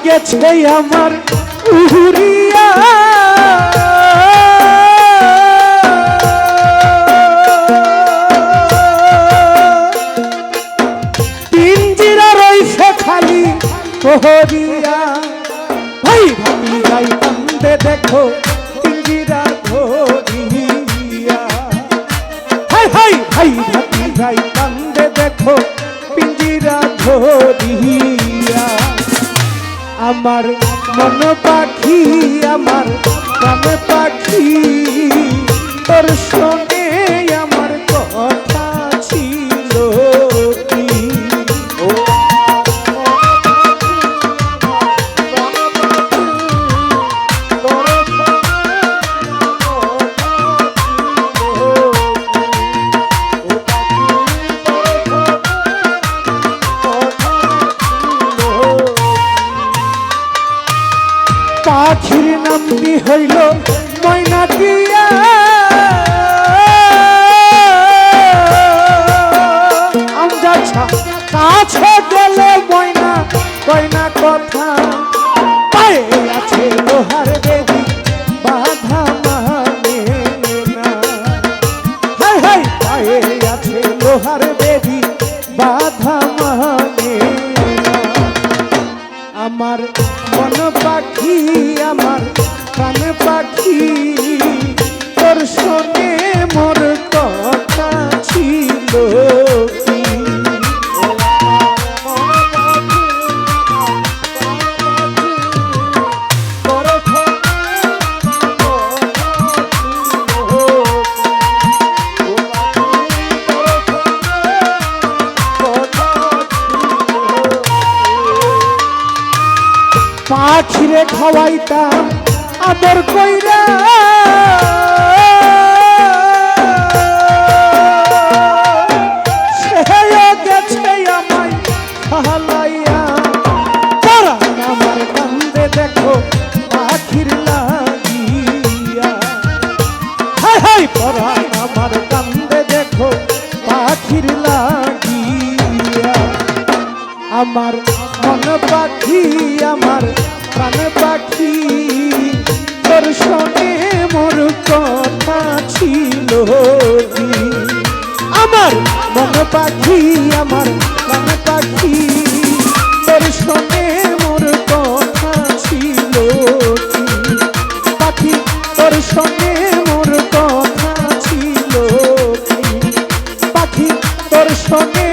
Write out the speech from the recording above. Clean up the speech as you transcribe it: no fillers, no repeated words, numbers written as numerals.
গেছে আমার উড়িয়া পিঞ্জিরা রইছে খালি প্রহরিয়া ভাই ভাবি যাই কান্দে দেখো পিঞ্জিরা ধরিয়া হাই হাই ভাই ভাবি যাই কান্দে দেখো পিঞ্জিরা ধরিয়া আমার মন পাখি আমার প্রাণ পাখি তোর সঙ্গে আমার কথা ছিল কি পাখির নামটি হইল ময়না দিয়া আমজাছা কাছে গেলে ময়না কয়না কথা পায়ে আছে লোহার বেদি বাধা মানে না হাই হাই পায়ে আছে লোহার বেদি বাধা মানে না আমার মন পাখি আমার প্রাণ পাখি তোর সঙ্গে মোর কথা ছিল কি পাখিরে খাওয়াইতাম আদর কইরা সেও গেছে আমায় খালাইয়া তারা আমার কান্দে দেখো পাখির লাগিয়া হাই হাই পরা আমার কান্দে দেখো পাখির লাগিয়া আমার মন পাখি আমার প্রাণ পাখি তোর সঙ্গে মোর কথা ছিল কি আমার মন পাখি আমার প্রাণ পাখি তোর সঙ্গে মোর কথা ছিল কি পাখি তোর সঙ্গে মোর কথা ছিল কি পাখি তোর সঙ্গে